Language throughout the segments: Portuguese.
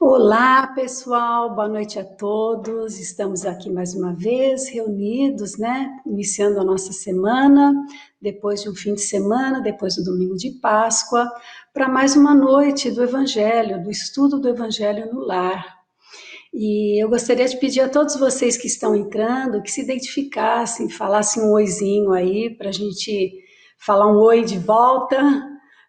Olá, pessoal, boa noite a todos. Estamos aqui mais uma vez reunidos, né? Iniciando a nossa semana, depois de um fim de semana, depois do domingo de Páscoa, para mais uma noite do Evangelho, do estudo do Evangelho no lar. E eu gostaria de pedir a todos vocês que estão entrando que se identificassem, falassem um oizinho aí, para a gente falar um oi de volta,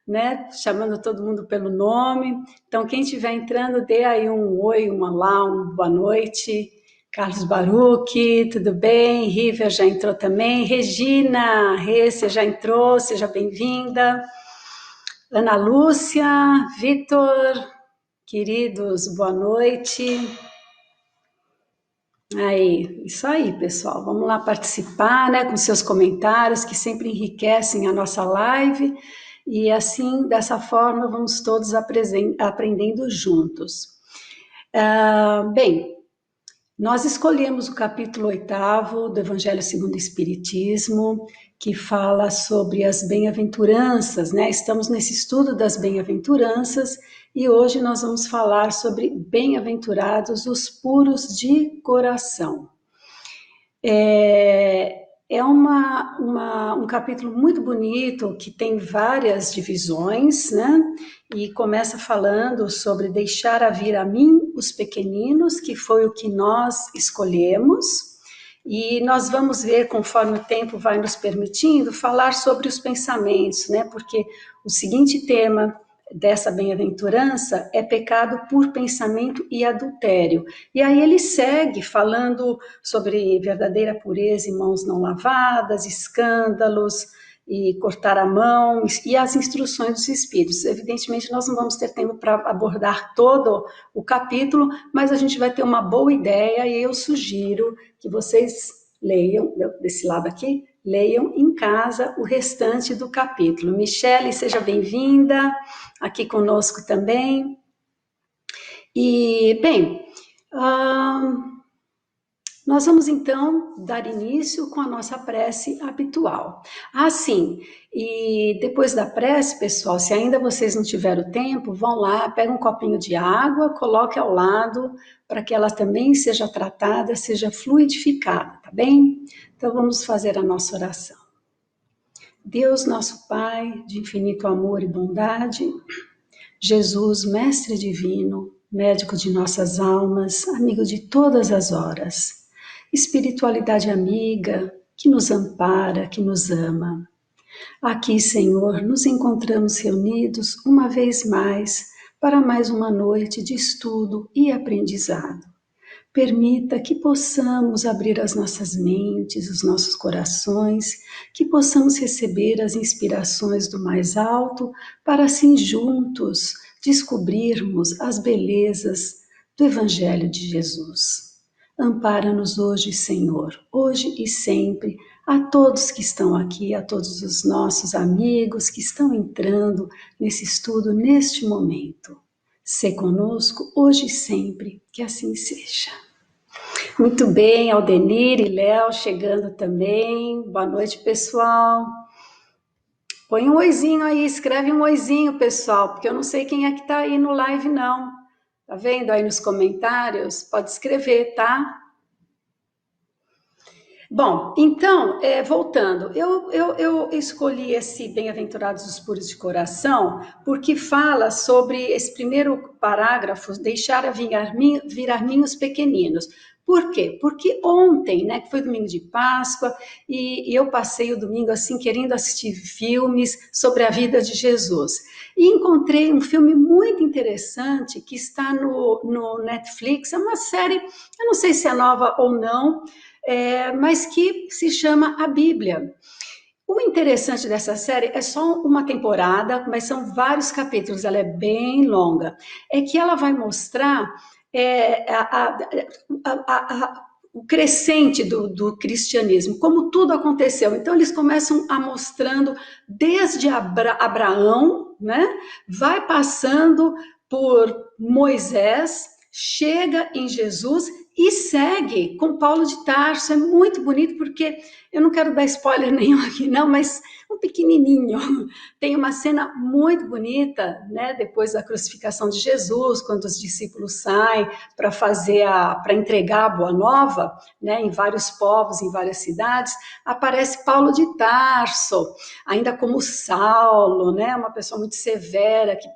né? Chamando todo mundo pelo nome. Então, quem estiver entrando, dê aí um oi, um olá, uma boa noite. Carlos Baruch, tudo bem? River já entrou também. Regina, Rê, você já entrou, seja bem-vinda. Ana Lúcia, Vitor, queridos, boa noite. Aí, isso aí, pessoal. Vamos lá participar, né, com seus comentários que sempre enriquecem a nossa live e assim, dessa forma, vamos todos aprendendo juntos. Bem, nós escolhemos o capítulo 8º do Evangelho segundo o Espiritismo, que fala sobre as bem-aventuranças, né? Estamos nesse estudo das bem-aventuranças e hoje nós vamos falar sobre bem-aventurados os puros de coração. É um capítulo muito bonito, que tem várias divisões, né? E começa falando sobre deixar a vir a mim os pequeninos, que foi o que nós escolhemos. E nós vamos ver, conforme o tempo vai nos permitindo, falar sobre os pensamentos, né? Porque o seguinte tema dessa bem-aventurança é pecado por pensamento e adultério. E aí ele segue falando sobre verdadeira pureza e mãos não lavadas, escândalos e cortar a mão e as instruções dos espíritos. Evidentemente nós não vamos ter tempo para abordar todo o capítulo, mas a gente vai ter uma boa ideia e eu sugiro que vocês leiam, desse lado aqui, leiam em casa o restante do capítulo. Michele, seja bem-vinda aqui conosco também. E, bem, nós vamos então dar início com a nossa prece habitual. Sim, e depois da prece, pessoal, se ainda vocês não tiveram tempo, vão lá, pega um copinho de água, coloque ao lado, para que ela também seja tratada, seja fluidificada, tá bem? Então vamos fazer a nossa oração. Deus, nosso Pai, de infinito amor e bondade, Jesus, Mestre Divino, médico de nossas almas, amigo de todas as horas, espiritualidade amiga, que nos ampara, que nos ama. Aqui, Senhor, nos encontramos reunidos uma vez mais para mais uma noite de estudo e aprendizado. Permita que possamos abrir as nossas mentes, os nossos corações, que possamos receber as inspirações do mais alto, para assim juntos descobrirmos as belezas do Evangelho de Jesus. Ampara-nos hoje, Senhor, hoje e sempre, a todos que estão aqui, a todos os nossos amigos que estão entrando nesse estudo neste momento. Sê conosco hoje e sempre, que assim seja. Muito bem, Aldenir e Léo chegando também. Boa noite, pessoal. Põe um oizinho aí, escreve um oizinho, pessoal, porque eu não sei quem é que tá aí no live, não. Tá vendo aí nos comentários? Pode escrever, tá? Bom, então, voltando, eu escolhi esse Bem-aventurados os puros de coração, porque fala sobre esse primeiro parágrafo, deixar vir a mim os pequeninos. Por quê? Porque ontem, né, que foi domingo de Páscoa, e eu passei o domingo assim, querendo assistir filmes sobre a vida de Jesus. E encontrei um filme muito interessante que está no Netflix, é uma série, eu não sei se é nova ou não, mas que se chama A Bíblia. O interessante dessa série é só uma temporada, mas são vários capítulos, ela é bem longa. É que ela vai mostrar o crescente do cristianismo, como tudo aconteceu. Então, eles começam a mostrando desde Abraão, né? Vai passando por Moisés, chega em Jesus e segue com Paulo de Tarso. É muito bonito porque Eu não quero dar spoiler nenhum aqui, não, mas um pequenininho. Tem uma cena muito bonita, né, depois da crucificação de Jesus, quando os discípulos saem para entregar a boa nova, né, em vários povos, em várias cidades, aparece Paulo de Tarso, ainda como Saulo, né, uma pessoa muito severa que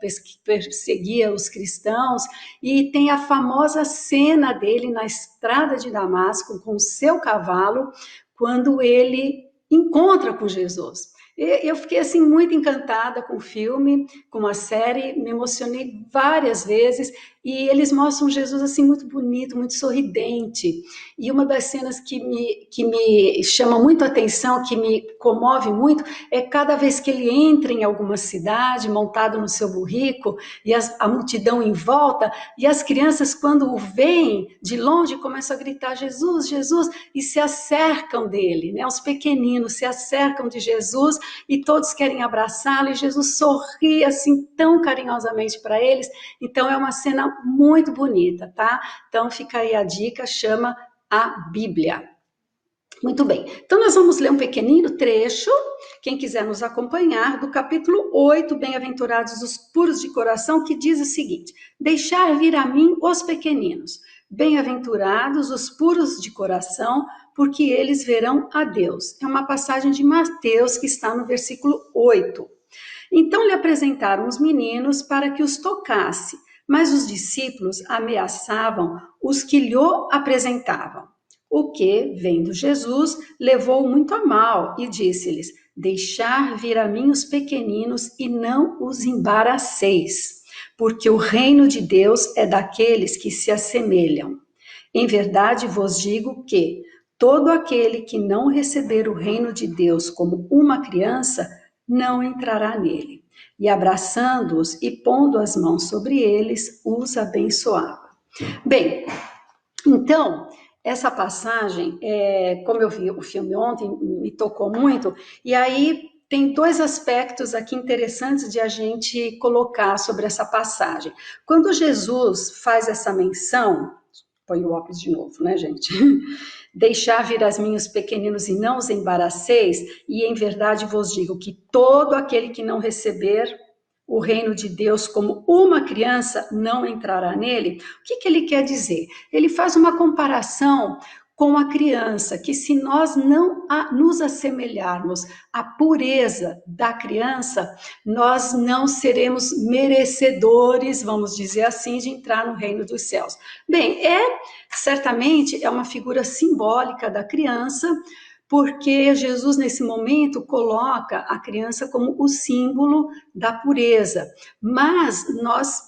perseguia os cristãos, e tem a famosa cena dele na estrada de Damasco com o seu cavalo, quando ele encontra com Jesus. Eu fiquei assim muito encantada com o filme, com a série, me emocionei várias vezes e eles mostram Jesus assim muito bonito, muito sorridente. E uma das cenas que me chama muito a atenção, que me comove muito, é cada vez que ele entra em alguma cidade, montado no seu burrico, e a multidão em volta, e as crianças, quando o veem de longe, começam a gritar Jesus, Jesus, e se acercam dele, né? Os pequeninos se acercam de Jesus e todos querem abraçá-lo, e Jesus sorri assim tão carinhosamente para eles. Então é uma cena muito bonita, tá? Então fica aí a dica, chama a Bíblia. Muito bem, então nós vamos ler um pequenino trecho, quem quiser nos acompanhar, do capítulo 8, Bem-aventurados os puros de coração, que diz o seguinte: deixar vir a mim os pequeninos, bem-aventurados os puros de coração, porque eles verão a Deus. É uma passagem de Mateus que está no versículo 8. Então lhe apresentaram os meninos para que os tocasse, mas os discípulos ameaçavam os que lhe apresentavam. O que, vendo Jesus, levou muito a mal e disse-lhes: deixar vir a mim os pequeninos e não os embaraceis, porque o reino de Deus é daqueles que se assemelham. Em verdade vos digo que todo aquele que não receber o reino de Deus como uma criança, não entrará nele. E abraçando-os e pondo as mãos sobre eles, os abençoava. Bem, então, essa passagem, como eu vi o filme ontem, me tocou muito, e aí tem dois aspectos aqui interessantes de a gente colocar sobre essa passagem. Quando Jesus faz essa menção, põe o óculos de novo, né, gente? Deixar vir as minhas pequeninos e não os embaraceis, e em verdade vos digo que todo aquele que não receber o reino de Deus como uma criança não entrará nele. O que ele quer dizer? Ele faz uma comparação com a criança, que se nós não nos assemelharmos à pureza da criança, nós não seremos merecedores, vamos dizer assim, de entrar no reino dos céus. Bem, certamente é uma figura simbólica da criança, porque Jesus, nesse momento, coloca a criança como o símbolo da pureza. Mas nós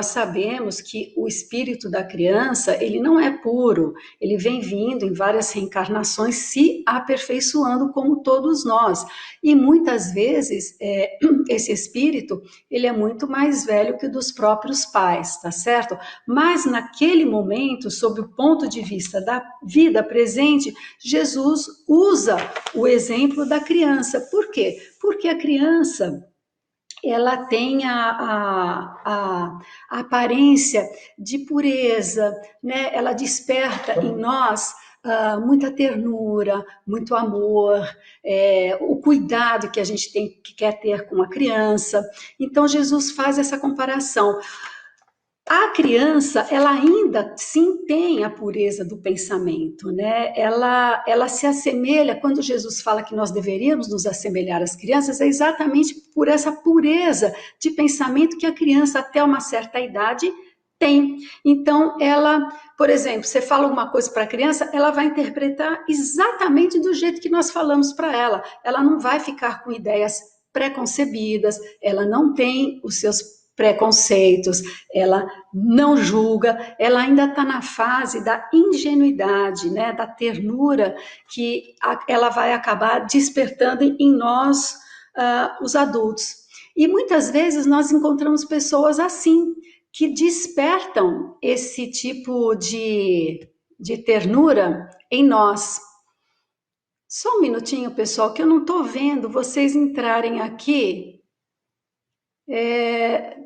sabemos que o espírito da criança, ele não é puro, ele vem vindo em várias reencarnações, se aperfeiçoando como todos nós. E muitas vezes, esse espírito, ele é muito mais velho que o dos próprios pais, tá certo? Mas naquele momento, sob o ponto de vista da vida presente, Jesus usa o exemplo da criança. Por quê? Porque a criança, ela tem a aparência de pureza, né? Ela desperta em nós muita ternura, muito amor, o cuidado que a gente que quer ter com a criança. Então Jesus faz essa comparação. A criança, ela ainda sim tem a pureza do pensamento, né? Ela se assemelha, quando Jesus fala que nós deveríamos nos assemelhar às crianças, é exatamente por essa pureza de pensamento que a criança, até uma certa idade, tem. Então, ela, por exemplo, você fala alguma coisa para a criança, ela vai interpretar exatamente do jeito que nós falamos para ela. Ela não vai ficar com ideias preconcebidas, ela não tem os seus preconceitos, ela não julga, ela ainda está na fase da ingenuidade, né, da ternura, que ela vai acabar despertando em nós, os adultos. E muitas vezes nós encontramos pessoas assim, que despertam esse tipo de ternura em nós. Só um minutinho, pessoal, que eu não estou vendo vocês entrarem aqui.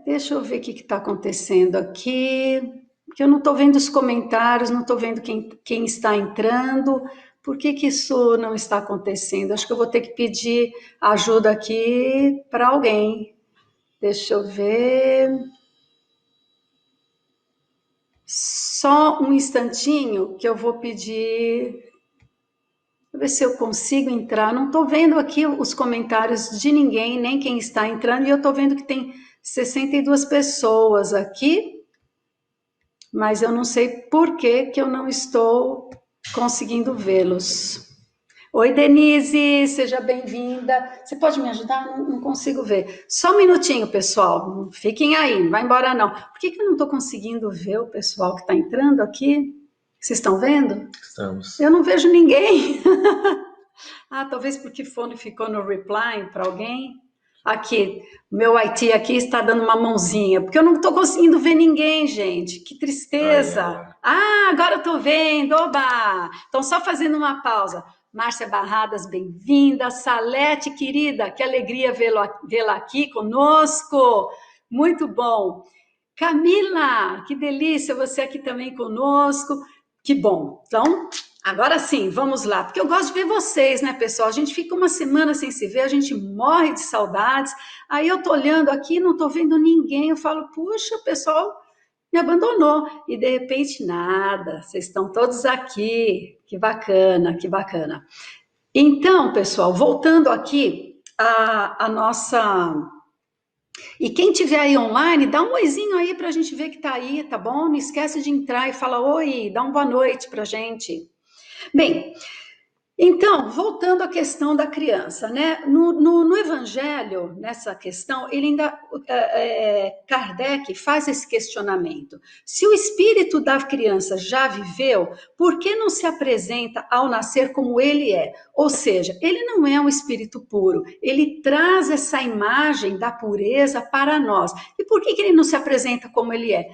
Deixa eu ver o que está acontecendo aqui, que eu não estou vendo os comentários, não estou vendo quem está entrando, Por que que isso não está acontecendo? Acho que eu vou ter que pedir ajuda aqui para alguém. Deixa eu ver. Só um instantinho que eu vou pedir. Vou ver se eu consigo entrar. Não estou vendo aqui os comentários de ninguém, nem quem está entrando, e eu estou vendo que tem 62 pessoas aqui, mas eu não sei por que que eu não estou conseguindo vê-los. Oi, Denise, seja bem-vinda. Você pode me ajudar? Não consigo ver. Só um minutinho, pessoal. Fiquem aí, não vai embora não. Por que que eu não estou conseguindo ver o pessoal que está entrando aqui? Vocês estão vendo? Estamos. Eu não vejo ninguém. Ah, talvez porque fone ficou no reply para alguém. Aqui, meu IT aqui está dando uma mãozinha, porque eu não estou conseguindo ver ninguém, gente. Que tristeza. Agora eu estou vendo, oba! Então, só fazendo uma pausa. Márcia Barradas, bem-vinda. Salete, querida, que alegria vê-la aqui conosco. Muito bom. Camila, que delícia você aqui também conosco. Que bom. Então, agora sim, vamos lá, porque eu gosto de ver vocês, né, pessoal? A gente fica uma semana sem se ver, a gente morre de saudades. Aí eu tô olhando aqui, não tô vendo ninguém. Eu falo, puxa, o pessoal me abandonou. E de repente, nada, vocês estão todos aqui. Que bacana, que bacana. Então, pessoal, voltando aqui a nossa. E quem tiver aí online, dá um oizinho aí para a gente ver que tá aí, tá bom? Não esquece de entrar e falar oi, dá uma boa noite para a gente. Bem, então, voltando à questão da criança, né? No Evangelho, nessa questão, ele ainda, Kardec faz esse questionamento. Se o espírito da criança já viveu, por que não se apresenta ao nascer como ele é? Ou seja, ele não é um espírito puro, ele traz essa imagem da pureza para nós. E por que ele não se apresenta como ele é?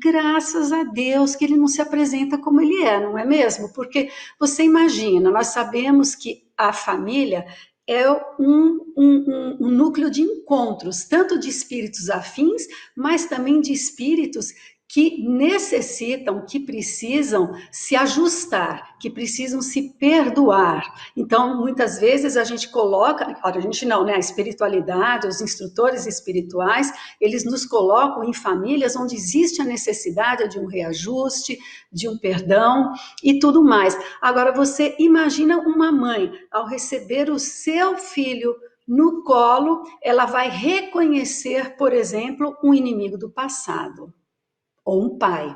Graças a Deus que ele não se apresenta como ele é, não é mesmo? Porque você imagina, nós sabemos que a família é um núcleo de encontros, tanto de espíritos afins, mas também de espíritos que necessitam, que precisam se ajustar, que precisam se perdoar. Então, muitas vezes a gente coloca, a gente não, né? A espiritualidade, os instrutores espirituais, eles nos colocam em famílias onde existe a necessidade de um reajuste, de um perdão e tudo mais. Agora, você imagina uma mãe, ao receber o seu filho no colo, ela vai reconhecer, por exemplo, um inimigo do passado. Ou um pai.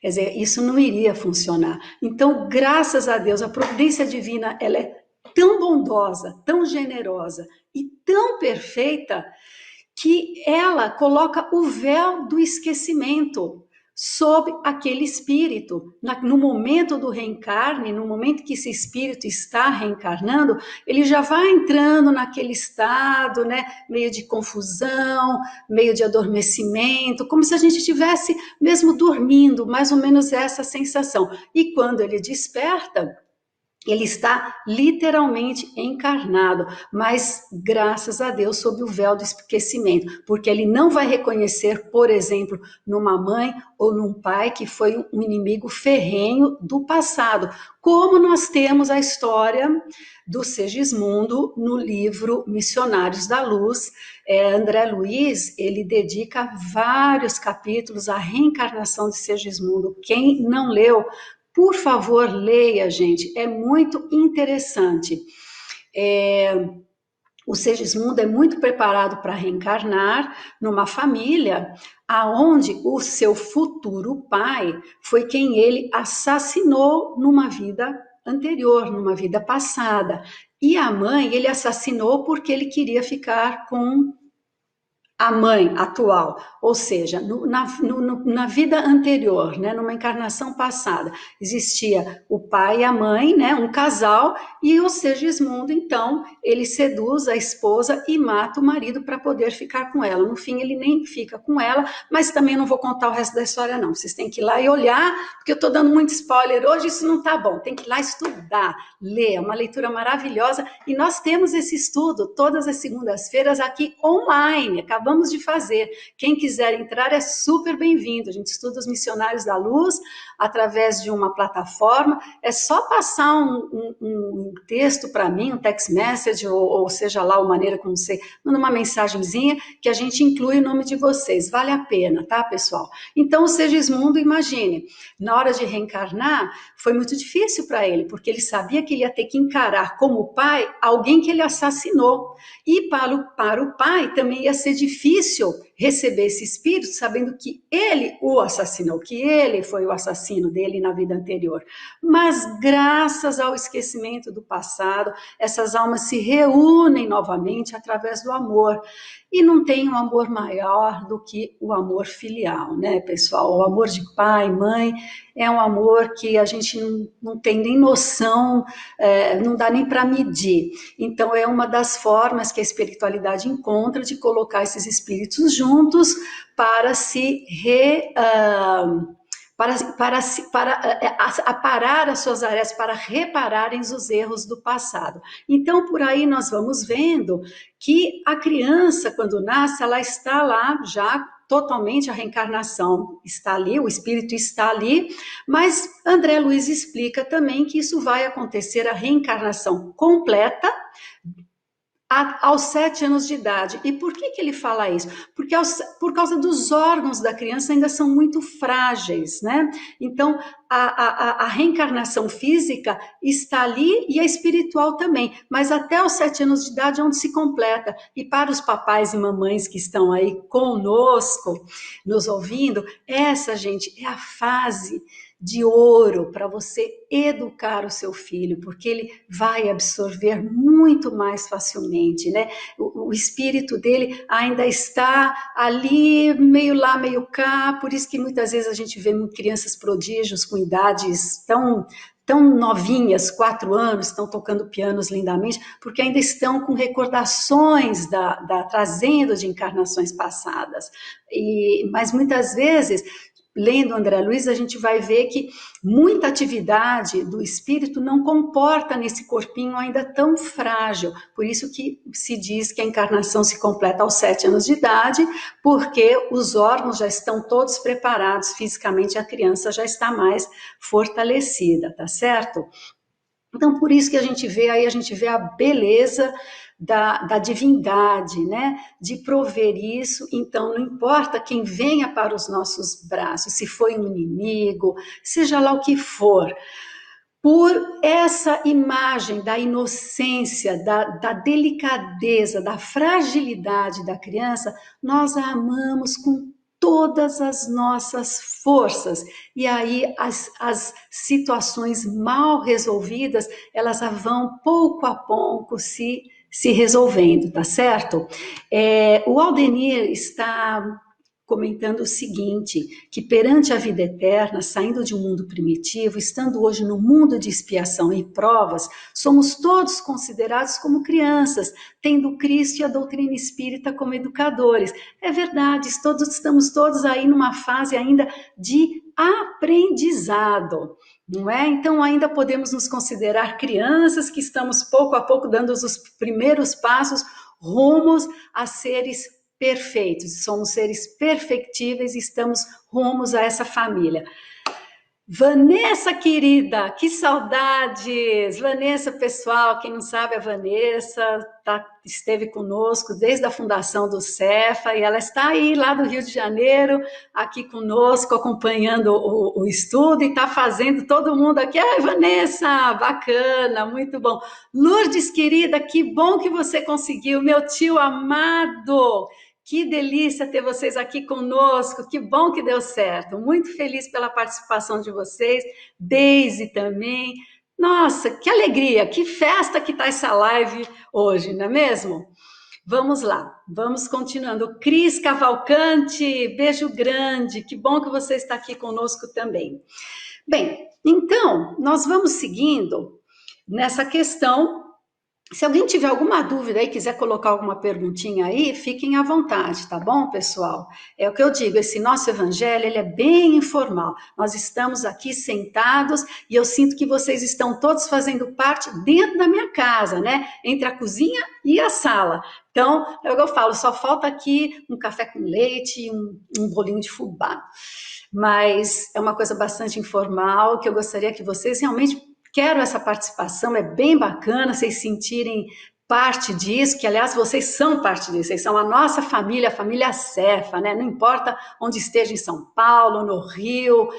Quer dizer, isso não iria funcionar. Então, graças a Deus, a providência divina, ela é tão bondosa, tão generosa e tão perfeita que ela coloca o véu do esquecimento sobre aquele espírito. No momento do reencarne, no momento que esse espírito está reencarnando, ele já vai entrando naquele estado, né, meio de confusão, meio de adormecimento, como se a gente estivesse mesmo dormindo, mais ou menos essa sensação. E quando ele desperta, ele está literalmente encarnado, mas graças a Deus sob o véu do esquecimento, porque ele não vai reconhecer, por exemplo, numa mãe ou num pai que foi um inimigo ferrenho do passado, como nós temos a história do Segismundo no livro Missionários da Luz. André Luiz, ele dedica vários capítulos à reencarnação de Segismundo. Quem não leu, por favor, leia, gente, é muito interessante. O Segismundo é muito preparado para reencarnar numa família aonde o seu futuro pai foi quem ele assassinou numa vida anterior, numa vida passada. E a mãe ele assassinou porque ele queria ficar com a mãe atual, ou seja, na vida anterior, né, numa encarnação passada, existia o pai e a mãe, né, um casal, e o Segismundo, então, ele seduz a esposa e mata o marido para poder ficar com ela. No fim, ele nem fica com ela, mas também não vou contar o resto da história, não. Vocês têm que ir lá e olhar, porque eu estou dando muito spoiler hoje, isso não está bom. Tem que ir lá estudar, ler, é uma leitura maravilhosa, e nós temos esse estudo todas as segundas-feiras aqui online. Acabamos acabamos de fazer. Quem quiser entrar é super bem-vindo. A gente estuda os missionários da luz através de uma plataforma. É só passar um texto para mim, um text message, ou seja lá a maneira como você manda uma mensagenzinha, que a gente inclui o nome de vocês. Vale a pena, tá, pessoal? Então, o Segismundo, imagine, na hora de reencarnar, foi muito difícil para ele, porque ele sabia que ele ia ter que encarar como pai alguém que ele assassinou. E para o pai também ia ser difícil receber esse espírito, sabendo que ele o assassinou, que ele foi o assassino dele na vida anterior. Mas graças ao esquecimento do passado, essas almas se reúnem novamente através do amor. E não tem um amor maior do que o amor filial, né, pessoal? O amor de pai, mãe, é um amor que a gente não tem nem noção, não dá nem para medir. Então, é uma das formas que a espiritualidade encontra de colocar esses espíritos juntos para se aparar as suas arestas, para repararem os erros do passado. Então, por aí nós vamos vendo que a criança, quando nasce, ela está lá já totalmente, a reencarnação está ali, o espírito está ali, mas André Luiz explica também que isso vai acontecer, a reencarnação completa, aos 7 anos de idade. E por que ele fala isso? Porque por causa dos órgãos da criança ainda são muito frágeis, né? Então, a reencarnação física está ali e a espiritual também, mas até os 7 anos de idade é onde se completa. E para os papais e mamães que estão aí conosco, nos ouvindo, essa, gente, é a fase de ouro para você educar o seu filho, porque ele vai absorver muito mais facilmente, né? O espírito dele ainda está ali, meio lá, meio cá, por isso que muitas vezes a gente vê crianças prodígios com idades tão novinhas, 4 anos, estão tocando pianos lindamente, porque ainda estão com recordações trazendo de encarnações passadas. Mas muitas vezes, lendo André Luiz, a gente vai ver que muita atividade do espírito não comporta nesse corpinho ainda tão frágil. Por isso que se diz que a encarnação se completa aos 7 anos de idade, porque os órgãos já estão todos preparados fisicamente, a criança já está mais fortalecida, tá certo? Então, por isso que a gente vê a beleza da divindade, né? De prover isso. Então, não importa quem venha para os nossos braços, se foi um inimigo, seja lá o que for, por essa imagem da inocência, da delicadeza, da fragilidade da criança, nós a amamos com todas as nossas forças. E aí as situações mal resolvidas, elas vão pouco a pouco se resolvendo, tá certo? O Aldenir está comentando o seguinte, que perante a vida eterna, saindo de um mundo primitivo, estando hoje no mundo de expiação e provas, somos todos considerados como crianças, tendo Cristo e a doutrina espírita como educadores. É verdade, estamos todos aí numa fase ainda de aprendizado, não é? Então ainda podemos nos considerar crianças que estamos pouco a pouco dando os primeiros passos rumos a seres perfeitos, somos seres perfectíveis e estamos rumos a essa família. Vanessa, querida, que saudades! Vanessa, pessoal, quem não sabe, a Vanessa esteve conosco desde a fundação do Cefa e ela está aí lá do Rio de Janeiro, aqui conosco, acompanhando o estudo e está fazendo todo mundo aqui. Ai, Vanessa, bacana, muito bom. Lourdes, querida, que bom que você conseguiu, meu tio amado. Que delícia ter vocês aqui conosco, que bom que deu certo. Muito feliz pela participação de vocês, Deise também. Nossa, que alegria, que festa que está essa live hoje, não é mesmo? Vamos lá, vamos continuando. Cris Cavalcante, beijo grande, que bom que você está aqui conosco também. Bem, então, nós vamos seguindo nessa questão Se alguém tiver alguma dúvida e quiser colocar alguma perguntinha aí, fiquem à vontade, tá bom, pessoal? É o que eu digo, esse nosso evangelho, ele é bem informal. Nós estamos aqui sentados e eu sinto que vocês estão todos fazendo parte dentro da minha casa, né? Entre a cozinha e a sala. Então, é o que eu falo, só falta aqui um café com leite e um bolinho de fubá. Mas é uma coisa bastante informal que eu gostaria que vocês realmente quero essa participação, é bem bacana vocês sentirem parte disso, que aliás vocês são parte disso, vocês são a nossa família, a família Cefa, né? Não importa onde esteja, em São Paulo, no Rio,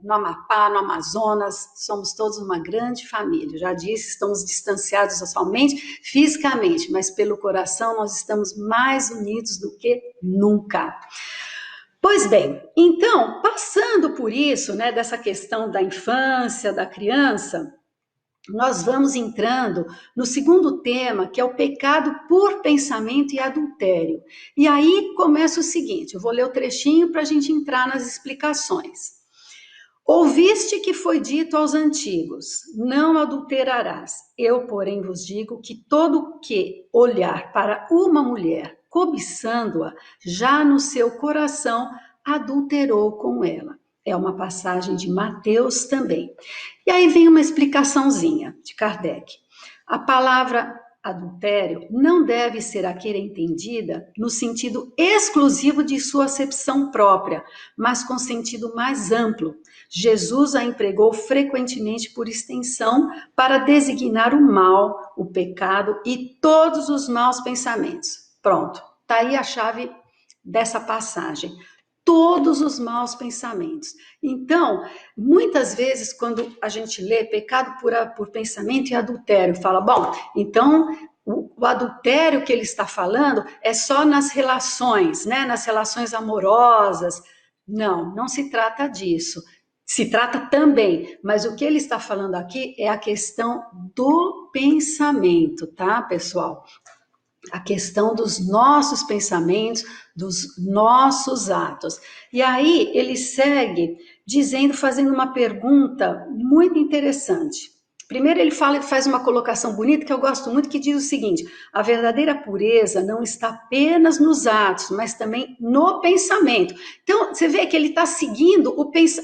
no Amapá, no Amazonas, somos todos uma grande família. Já disse, estamos distanciados somente fisicamente, mas pelo coração nós estamos mais unidos do que nunca. Pois bem, então, passando por isso, né, dessa questão da infância, da criança, nós vamos entrando no segundo tema, que é o pecado por pensamento e adultério. E aí começa o seguinte, eu vou ler o trechinho para a gente entrar nas explicações. Ouviste que foi dito aos antigos, não adulterarás. Eu, porém, vos digo que todo que olhar para uma mulher, cobiçando-a, já no seu coração adulterou com ela. É uma passagem de Mateus também. E aí vem uma explicaçãozinha de Kardec. A palavra adultério não deve ser aqui entendida no sentido exclusivo de sua acepção própria, mas com sentido mais amplo. Jesus a empregou frequentemente por extensão para designar o mal, o pecado e todos os maus pensamentos. Pronto, está aí a chave dessa passagem. Todos os maus pensamentos. Então, muitas vezes, quando a gente lê pecado por pensamento e adultério, fala, bom, então o adultério que ele está falando é só nas relações, né? Nas relações amorosas. Não, não se trata disso. Se trata também, mas o que ele está falando aqui é a questão do pensamento, tá, pessoal? A questão dos nossos pensamentos, dos nossos atos. E aí ele segue dizendo, fazendo uma pergunta muito interessante. Primeiro ele faz uma colocação bonita que eu gosto muito, que diz o seguinte: a verdadeira pureza não está apenas nos atos, mas também no pensamento. Então, você vê que ele está seguindo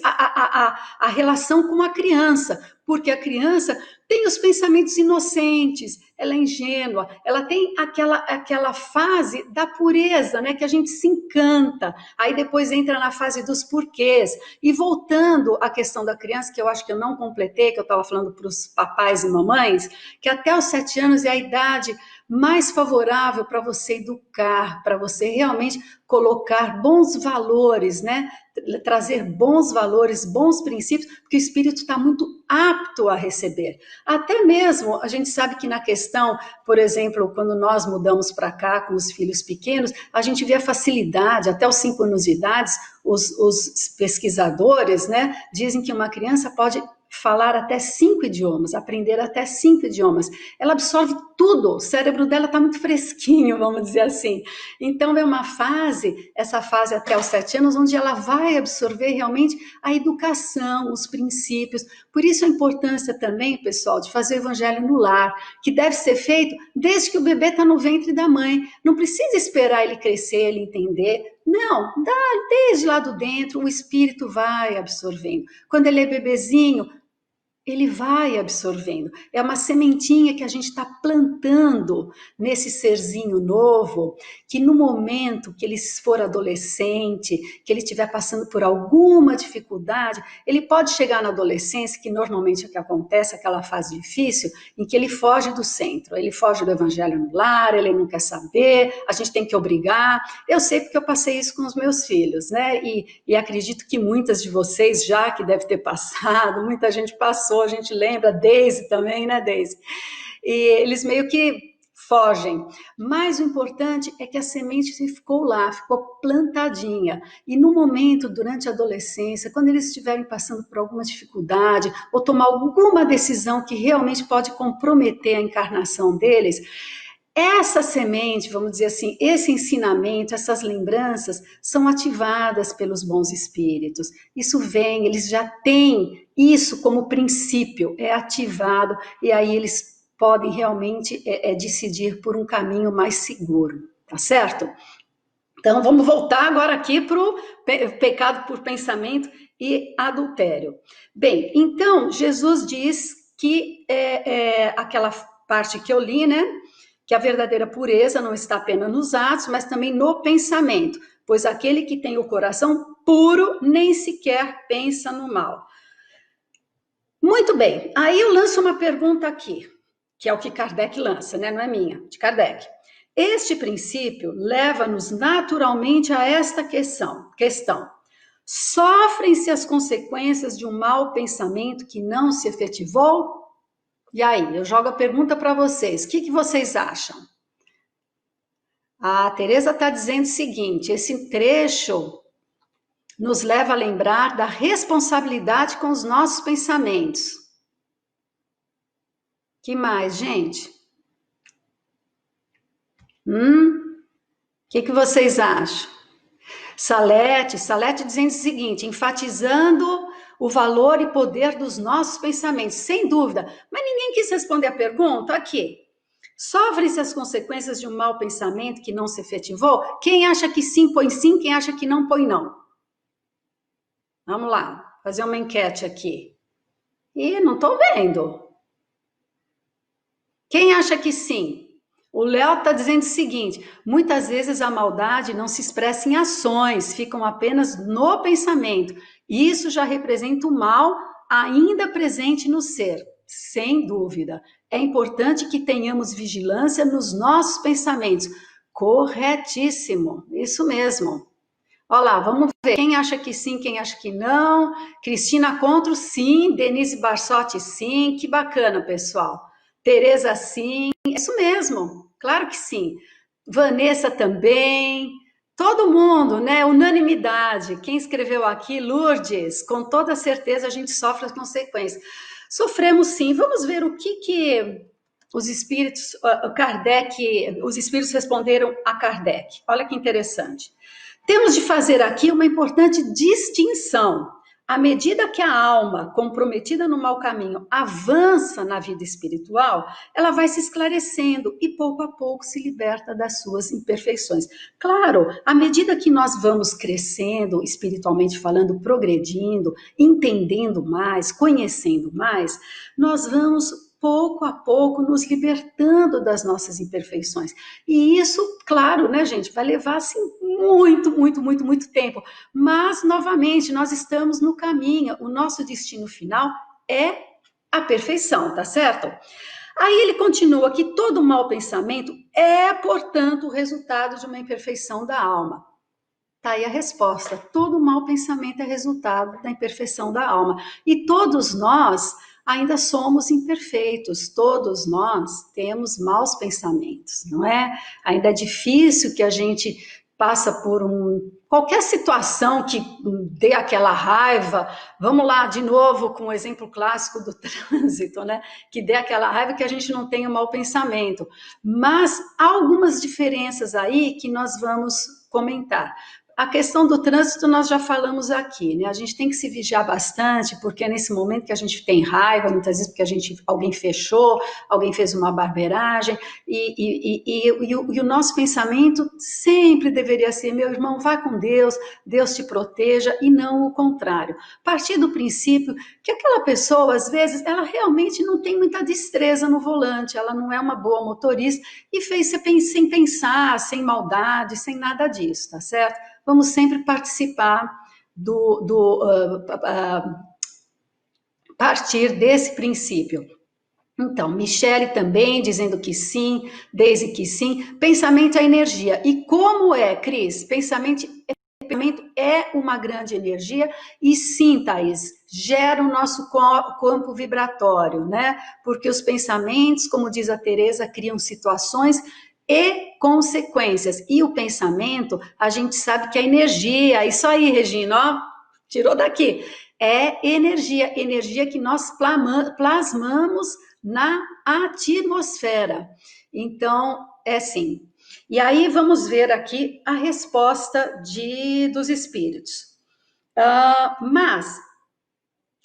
a relação com a criança, porque a criança tem os pensamentos inocentes, ela é ingênua, ela tem aquela fase da pureza, né, que a gente se encanta, aí depois entra na fase dos porquês. E voltando à questão da criança, que eu acho que eu não completei, que eu estava falando para os papais e mamães, que até os 7 anos é a idade mais favorável para você educar, para você realmente colocar bons valores, né? Trazer bons valores, bons princípios, porque o espírito está muito apto a receber. Até mesmo, a gente sabe que na questão, por exemplo, quando nós mudamos para cá com os filhos pequenos, a gente vê a facilidade, até os 5 anos de idade, os pesquisadores, né, dizem que uma criança pode falar até 5 idiomas, aprender até 5 idiomas. Ela absorve tudo, o cérebro dela está muito fresquinho, vamos dizer assim. Então é uma fase, essa fase até os 7 anos, onde ela vai absorver realmente a educação, os princípios. Por isso a importância também, pessoal, de fazer o evangelho no lar, que deve ser feito desde que o bebê está no ventre da mãe. Não precisa esperar ele crescer, ele entender. Não, desde lá do dentro, o espírito vai absorvendo. Quando ele é bebezinho, ele vai absorvendo. É uma sementinha que a gente está plantando nesse serzinho novo, que no momento que ele for adolescente, que ele estiver passando por alguma dificuldade, ele pode chegar na adolescência, que normalmente é o que acontece, aquela fase difícil, em que ele foge do centro, ele foge do evangelho no lar, ele não quer saber, a gente tem que obrigar. Eu sei porque eu passei isso com os meus filhos, né? E acredito que muitas de vocês já que deve ter passado, muita gente passou, a gente lembra, Deise também, né, Deise? E eles meio que fogem. Mas o importante é que a semente ficou lá, ficou plantadinha. E no momento, durante a adolescência, quando eles estiverem passando por alguma dificuldade ou tomar alguma decisão que realmente pode comprometer a encarnação deles, essa semente, vamos dizer assim, esse ensinamento, essas lembranças são ativadas pelos bons espíritos. Isso eles já têm isso como princípio, é ativado e aí eles podem realmente decidir por um caminho mais seguro, tá certo? Então, vamos voltar agora aqui para o pecado por pensamento e adultério. Bem, então, Jesus diz que aquela parte que eu li, né? Que a verdadeira pureza não está apenas nos atos, mas também no pensamento, pois aquele que tem o coração puro nem sequer pensa no mal. Muito bem, aí eu lanço uma pergunta aqui, que é o que Kardec lança, né? Não é minha, de Kardec. Este princípio leva-nos naturalmente a esta questão. Sofrem-se as consequências de um mau pensamento que não se efetivou? E aí, eu jogo a pergunta para vocês. O que vocês acham? A Teresa está dizendo o seguinte, esse trecho nos leva a lembrar da responsabilidade com os nossos pensamentos. Que mais, gente? Que vocês acham? Salete dizendo o seguinte, enfatizando o valor e poder dos nossos pensamentos, sem dúvida. Mas ninguém quis responder a pergunta? Aqui. Sofrem-se as consequências de um mau pensamento que não se efetivou? Quem acha que sim, põe sim. Quem acha que não, põe não. Vamos lá, fazer uma enquete aqui. Ih, não estou vendo. Quem acha que sim? O Léo está dizendo o seguinte, muitas vezes a maldade não se expressa em ações, ficam apenas no pensamento. Isso já representa o mal ainda presente no ser, sem dúvida. É importante que tenhamos vigilância nos nossos pensamentos. Corretíssimo, isso mesmo. Olha lá, vamos ver. Quem acha que sim, quem acha que não. Cristina Contro, sim. Denise Barsotti, sim. Que bacana, pessoal. Tereza, sim. É isso mesmo, claro que sim. Vanessa também. Todo mundo, né? Unanimidade. Quem escreveu aqui, Lourdes, com toda certeza a gente sofre as consequências. Sofremos sim. Vamos ver o que os espíritos, os espíritos responderam a Kardec. Olha que interessante. Temos de fazer aqui uma importante distinção. À medida que a alma, comprometida no mau caminho, avança na vida espiritual, ela vai se esclarecendo e pouco a pouco se liberta das suas imperfeições. Claro, à medida que nós vamos crescendo, espiritualmente falando, progredindo, entendendo mais, conhecendo mais, nós vamos pouco a pouco nos libertando das nossas imperfeições. E isso, claro, né, gente, vai levar assim muito tempo. Mas, novamente, nós estamos no caminho. O nosso destino final é a perfeição, tá certo? Aí ele continua que todo mau pensamento é, portanto, o resultado de uma imperfeição da alma. Tá aí a resposta. Todo mau pensamento é resultado da imperfeição da alma. E todos nós ainda somos imperfeitos, todos nós temos maus pensamentos, não é? Ainda é difícil que a gente passa por qualquer situação que dê aquela raiva, vamos lá de novo com o exemplo clássico do trânsito, né? Que dê aquela raiva que a gente não tenha um mau pensamento. Mas há algumas diferenças aí que nós vamos comentar. A questão do trânsito nós já falamos aqui, né? A gente tem que se vigiar bastante, porque é nesse momento que a gente tem raiva, muitas vezes porque alguém fechou, alguém fez uma barbeiragem, e o nosso pensamento sempre deveria ser, meu irmão, vá com Deus, Deus te proteja, e não o contrário. Partir do princípio que aquela pessoa, às vezes, ela realmente não tem muita destreza no volante, ela não é uma boa motorista, e fez sem pensar, sem maldade, sem nada disso, tá certo? Vamos sempre participar partir desse princípio. Então, Michele também dizendo que sim, Deise que sim. Pensamento é energia. E como é, Cris? Pensamento é uma grande energia e sim, Thaís, gera o nosso campo vibratório, né? Porque os pensamentos, como diz a Teresa, criam situações e consequências. E o pensamento, a gente sabe que é energia. Isso aí, Regina, ó, tirou daqui. É energia que nós plasmamos na atmosfera. Então, é sim. E aí vamos ver aqui a resposta dos espíritos. Mas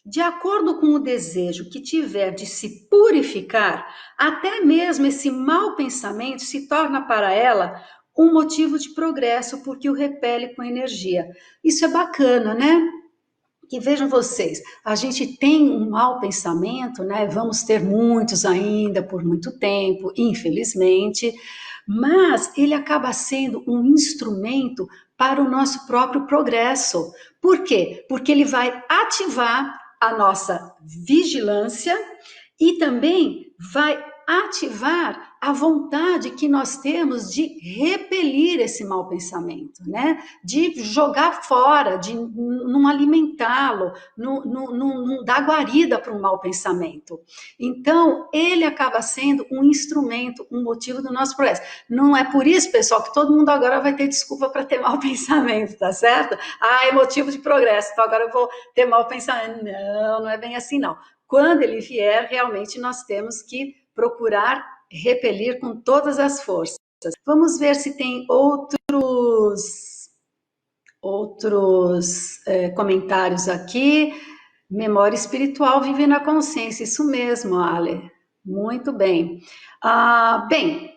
de acordo com o desejo que tiver de se purificar, até mesmo esse mau pensamento se torna para ela um motivo de progresso, porque o repele com energia. Isso é bacana, né? Que vejam vocês, a gente tem um mau pensamento, né? Vamos ter muitos ainda por muito tempo, infelizmente, mas ele acaba sendo um instrumento para o nosso próprio progresso. Por quê? Porque ele vai ativar a nossa vigilância e também vai ativar a vontade que nós temos de repelir esse mau pensamento, né? De jogar fora, de não alimentá-lo, não dar guarida para um mau pensamento. Então, ele acaba sendo um instrumento, um motivo do nosso progresso. Não é por isso, pessoal, que todo mundo agora vai ter desculpa para ter mau pensamento, tá certo? Ah, é motivo de progresso, então agora eu vou ter mau pensamento. Não, não é bem assim, não. Quando ele vier, realmente nós temos que procurar repelir com todas as forças. Vamos ver se tem outros comentários aqui. Memória espiritual vive na consciência. Isso mesmo, Ale. Muito bem. Bem,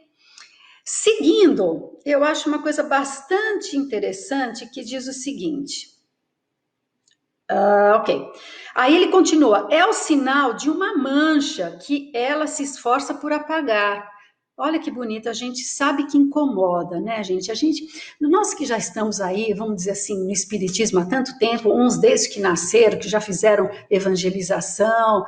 seguindo, eu acho uma coisa bastante interessante que diz o seguinte. Ok. Aí ele continua, é o sinal de uma mancha que ela se esforça por apagar. Olha que bonito, a gente sabe que incomoda, né, gente? Nós que já estamos aí, vamos dizer assim, no espiritismo há tanto tempo, uns desde que nasceram, que já fizeram evangelização,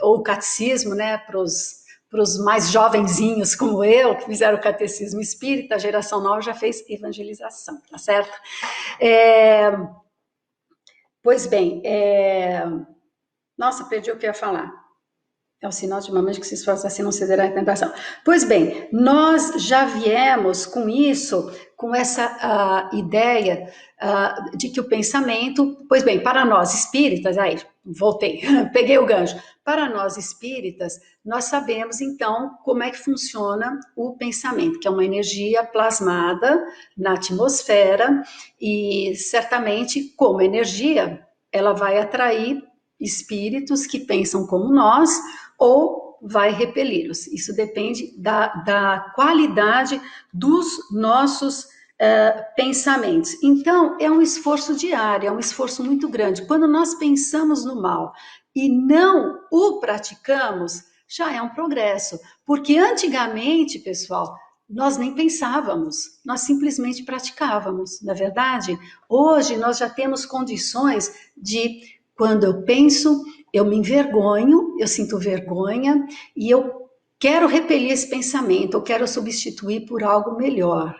ou catecismo, né, para os mais jovenzinhos como eu, que fizeram o catecismo espírita, a geração nova já fez evangelização, tá certo? Pois bem, nossa, perdi o que eu ia falar. É o sinal de uma mente que se esforça assim não cederá à tentação. Pois bem, nós já viemos com isso, com essa ideia de que o pensamento, pois bem, para nós espíritas, aí, voltei, peguei o gancho. Para nós espíritas, nós sabemos então como é que funciona o pensamento, que é uma energia plasmada na atmosfera e certamente, como energia, ela vai atrair espíritos que pensam como nós ou vai repeli-los. Isso depende da qualidade dos nossos pensamentos. Então, é um esforço diário, é um esforço muito grande. Quando nós pensamos no mal e não o praticamos, já é um progresso. Porque antigamente, pessoal, nós nem pensávamos, nós simplesmente praticávamos, na verdade. Hoje nós já temos condições de, quando eu penso, eu me envergonho, eu sinto vergonha e eu quero repelir esse pensamento, eu quero substituir por algo melhor.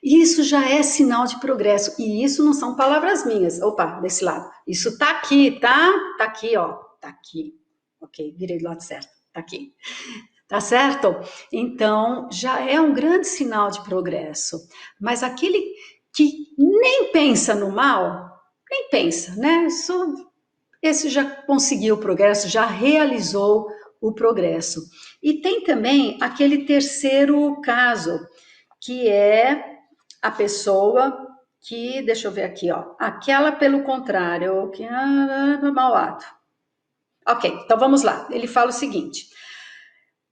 E isso já é sinal de progresso. E isso não são palavras minhas. Opa, desse lado. Isso tá aqui, tá? Tá aqui, ó. Tá aqui. Ok, virei do lado certo. Tá aqui. Tá certo? Então, já é um grande sinal de progresso. Mas aquele que nem pensa no mal, nem pensa, né? Esse já conseguiu o progresso, já realizou o progresso. E tem também aquele terceiro caso, que é a pessoa que, deixa eu ver aqui, ó, aquela pelo contrário, que mau ato. Ok, então vamos lá. Ele fala o seguinte: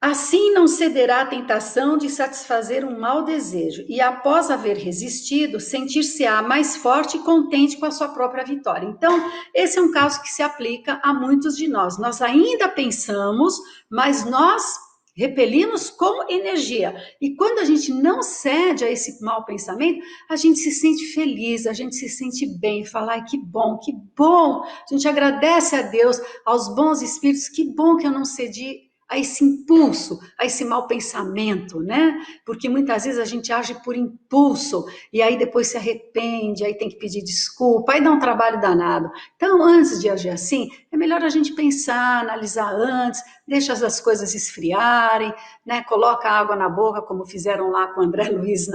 assim não cederá à tentação de satisfazer um mau desejo e, após haver resistido, sentir-se-á mais forte e contente com a sua própria vitória. Então, esse é um caso que se aplica a muitos de nós. Nós ainda pensamos, mas nós repelimos com energia. E quando a gente não cede a esse mau pensamento, a gente se sente feliz, a gente se sente bem, fala, ai, que bom, que bom. A gente agradece a Deus, aos bons espíritos, que bom que eu não cedi a esse impulso, a esse mau pensamento, né? Porque muitas vezes a gente age por impulso e aí depois se arrepende, aí tem que pedir desculpa, aí dá um trabalho danado. Então, antes de agir assim, é melhor a gente pensar, analisar antes, deixa as coisas esfriarem, né? Coloca água na boca, como fizeram lá com o André Luiz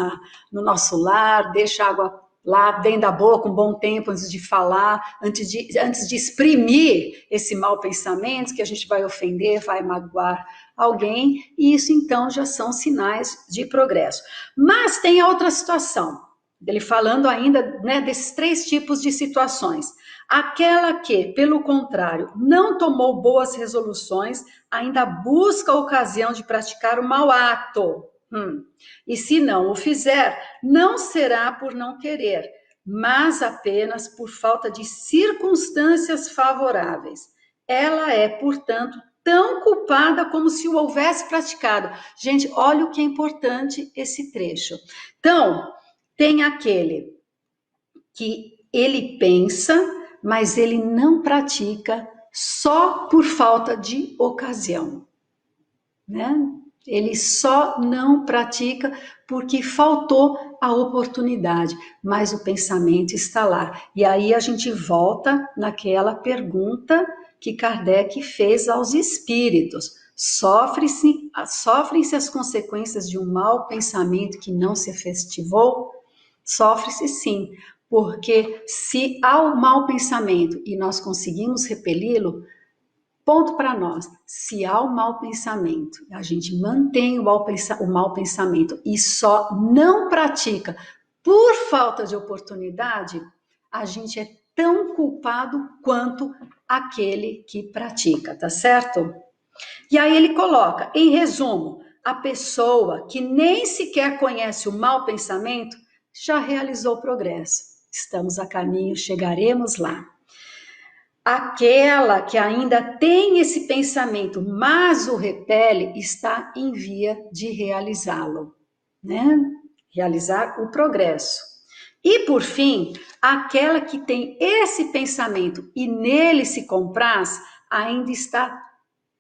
no nosso lar, deixa a água lá dentro da boca um bom tempo antes de falar, antes de exprimir esse mau pensamento que a gente vai ofender, vai magoar alguém, e isso então já são sinais de progresso. Mas tem a outra situação. Ele falando ainda, né, desses 3 tipos de situações. Aquela que, pelo contrário, não tomou boas resoluções, ainda busca a ocasião de praticar o mau ato. E se não o fizer, não será por não querer, mas apenas por falta de circunstâncias favoráveis. Ela é, portanto, tão culpada como se o houvesse praticado. Gente, olha o que é importante esse trecho. Então, tem aquele que ele pensa, mas ele não pratica só por falta de ocasião, né? Ele só não pratica porque faltou a oportunidade, mas o pensamento está lá. E aí a gente volta naquela pergunta que Kardec fez aos espíritos. Sofrem-se as consequências de um mau pensamento que não se efetivou? Sofre-se sim, porque se há o mau pensamento e nós conseguimos repeli-lo, ponto para nós, se há o mau pensamento, a gente mantém o mau pensamento e só não pratica por falta de oportunidade, a gente é tão culpado quanto aquele que pratica, tá certo? E aí ele coloca, em resumo, a pessoa que nem sequer conhece o mau pensamento já realizou progresso. Estamos a caminho, chegaremos lá. Aquela que ainda tem esse pensamento, mas o repele, está em via de realizá-lo, né? Realizar o progresso. E, por fim, aquela que tem esse pensamento e nele se compraz, ainda está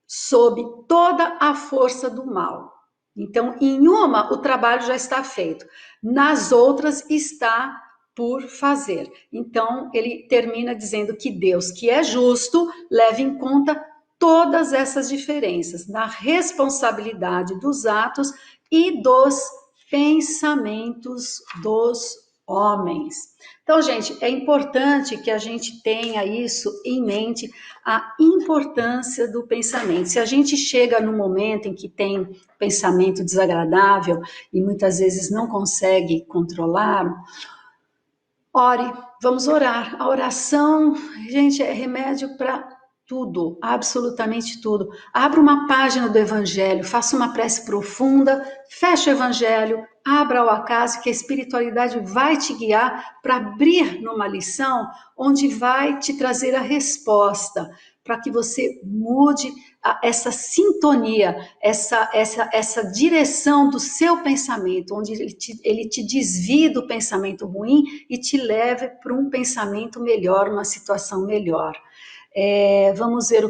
sob toda a força do mal. Então, em uma, o trabalho já está feito. Nas outras, está por fazer. Então, ele termina dizendo que Deus, que é justo, leva em conta todas essas diferenças na responsabilidade dos atos e dos pensamentos dos homens. Então, gente, é importante que a gente tenha isso em mente, a importância do pensamento. Se a gente chega no momento em que tem pensamento desagradável e muitas vezes não consegue controlar, ore, vamos orar. A oração, gente, é remédio para tudo, absolutamente tudo. Abra uma página do Evangelho, faça uma prece profunda, feche o Evangelho, abra o acaso que a espiritualidade vai te guiar para abrir numa lição onde vai te trazer a resposta, para que você mude essa sintonia, essa direção do seu pensamento, onde ele te desvia do pensamento ruim e te leve para um pensamento melhor, uma situação melhor. Vamos ver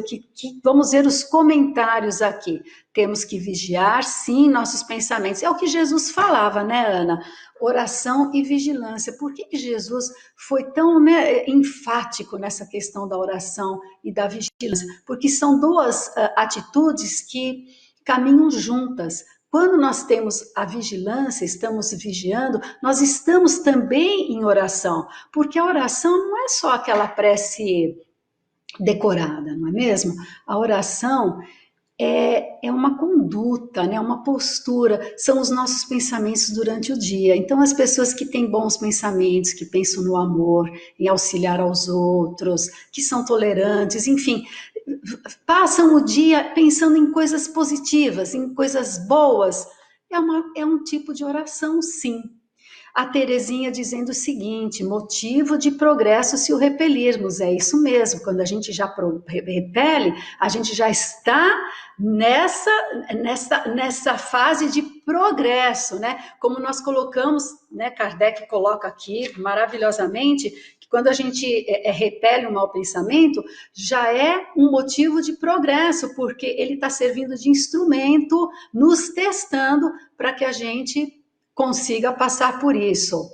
vamos ver os comentários aqui. Temos que vigiar, sim, nossos pensamentos. É o que Jesus falava, né, Ana? Oração e vigilância. Por que Jesus foi tão, né, enfático nessa questão da oração e da vigilância? Porque são duas atitudes que caminham juntas. Quando nós temos a vigilância, estamos vigiando, nós estamos também em oração, porque a oração não é só aquela prece decorada, não é mesmo? A oração é uma conduta, né? Uma postura, são os nossos pensamentos durante o dia. Então, as pessoas que têm bons pensamentos, que pensam no amor, em auxiliar aos outros, que são tolerantes, enfim, passam o dia pensando em coisas positivas, em coisas boas, é um tipo de oração, sim. A Terezinha dizendo o seguinte, motivo de progresso se o repelirmos, é isso mesmo, quando a gente já repele, a gente já está nessa fase de progresso, né? Como nós colocamos, né? Kardec coloca aqui maravilhosamente, que quando a gente repele um mau pensamento, já é um motivo de progresso, porque ele está servindo de instrumento, nos testando para que a gente consiga passar por isso.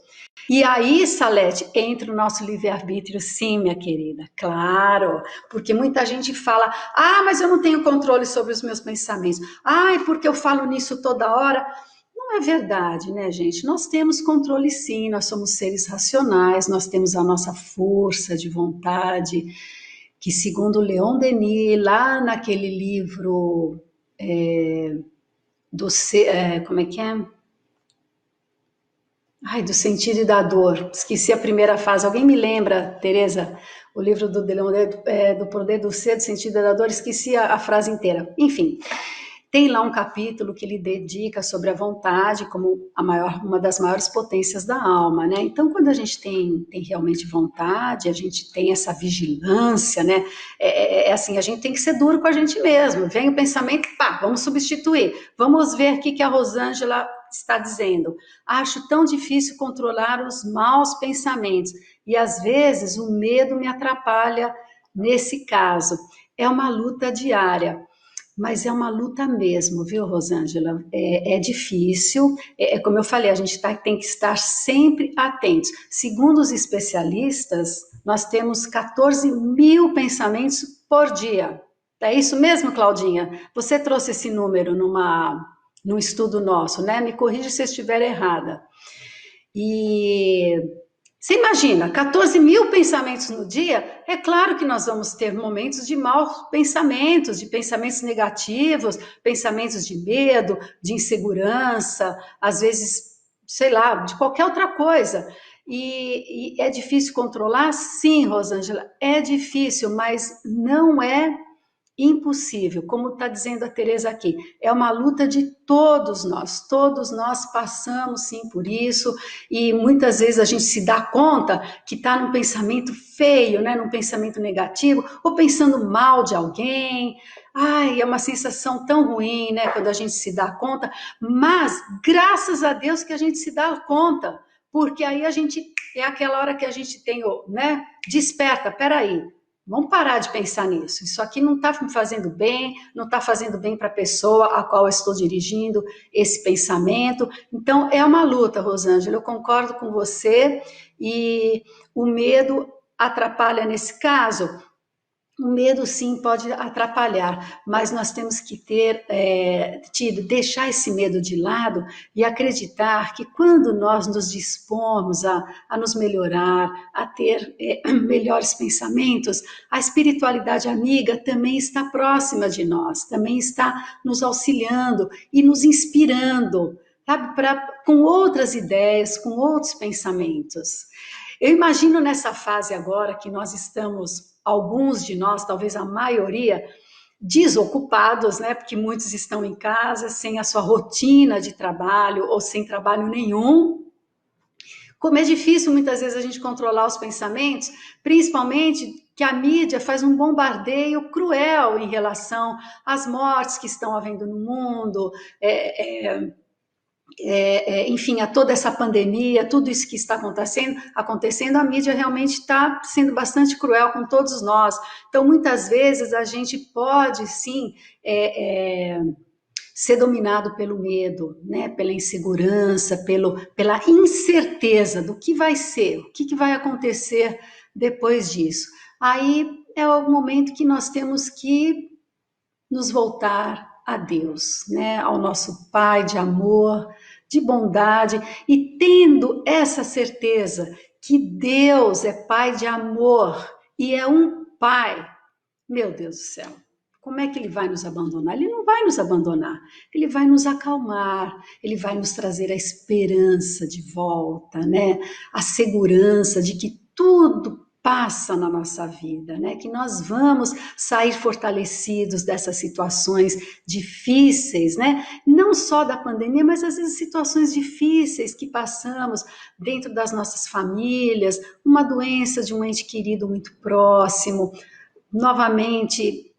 E aí, Salete, entra o nosso livre-arbítrio, sim, minha querida, claro, porque muita gente fala, mas eu não tenho controle sobre os meus pensamentos, porque eu falo nisso toda hora. Não é verdade, né, gente? Nós temos controle sim, nós somos seres racionais, nós temos a nossa força de vontade, que segundo Leon Denis, lá naquele livro como é que é? Ai, do sentido e da dor. Esqueci a primeira fase. Alguém me lembra, Tereza, o livro do do Poder do Ser, do sentido e da dor? Esqueci a frase inteira. Enfim, tem lá um capítulo que ele dedica sobre a vontade como uma das maiores potências da alma, né? Então, quando a gente tem realmente vontade, a gente tem essa vigilância, né? É assim, a gente tem que ser duro com a gente mesmo. Vem o pensamento, pá, vamos substituir. Vamos ver aqui que a Rosângela está dizendo. Acho tão difícil controlar os maus pensamentos e às vezes o medo me atrapalha nesse caso. É uma luta diária. Mas é uma luta mesmo, viu, Rosângela? É difícil, como eu falei, a gente tem que estar sempre atentos. Segundo os especialistas, nós temos 14 mil pensamentos por dia. É isso mesmo, Claudinha? Você trouxe esse número num estudo nosso, né? Me corrija se eu estiver errada. E você imagina, 14 mil pensamentos no dia, é claro que nós vamos ter momentos de maus pensamentos, de pensamentos negativos, pensamentos de medo, de insegurança, às vezes, sei lá, de qualquer outra coisa. E é difícil controlar? Sim, Rosângela, é difícil, mas não é impossível, como está dizendo a Tereza aqui, é uma luta de todos nós passamos sim por isso, e muitas vezes a gente se dá conta que está num pensamento feio, né, num pensamento negativo, ou pensando mal de alguém, ai, é uma sensação tão ruim, né, quando a gente se dá conta, mas graças a Deus que a gente se dá conta, porque aí a gente, é aquela hora que a gente tem, né, desperta, peraí, vamos parar de pensar nisso. Isso aqui não está me fazendo bem, não está fazendo bem para a pessoa a qual eu estou dirigindo esse pensamento. Então, é uma luta, Rosângela, eu concordo com você, e o medo atrapalha nesse caso. O medo, sim, pode atrapalhar, mas nós temos que deixar esse medo de lado e acreditar que quando nós nos dispomos a nos melhorar, a ter melhores pensamentos, a espiritualidade amiga também está próxima de nós, também está nos auxiliando e nos inspirando, sabe, com outras ideias, com outros pensamentos. Eu imagino nessa fase agora que nós estamos, alguns de nós, talvez a maioria, desocupados, né? Porque muitos estão em casa, sem a sua rotina de trabalho ou sem trabalho nenhum. Como é difícil muitas vezes a gente controlar os pensamentos, principalmente que a mídia faz um bombardeio cruel em relação às mortes que estão havendo no mundo, enfim, a toda essa pandemia, tudo isso que está acontecendo, a mídia realmente está sendo bastante cruel com todos nós. Então, muitas vezes a gente pode, sim, ser dominado pelo medo, né? Pela insegurança, pela incerteza do que vai ser, o que vai acontecer depois disso. Aí é o momento que nós temos que nos voltar a Deus, né? Ao nosso Pai de amor, de bondade, e tendo essa certeza que Deus é Pai de amor e é um Pai, meu Deus do céu, como é que Ele vai nos abandonar? Ele não vai nos abandonar, Ele vai nos acalmar, Ele vai nos trazer a esperança de volta, né? A segurança de que tudo passa na nossa vida, né? Que nós vamos sair fortalecidos dessas situações difíceis, né? Não só da pandemia, mas às vezes situações difíceis que passamos dentro das nossas famílias, uma doença de um ente querido muito próximo, novamente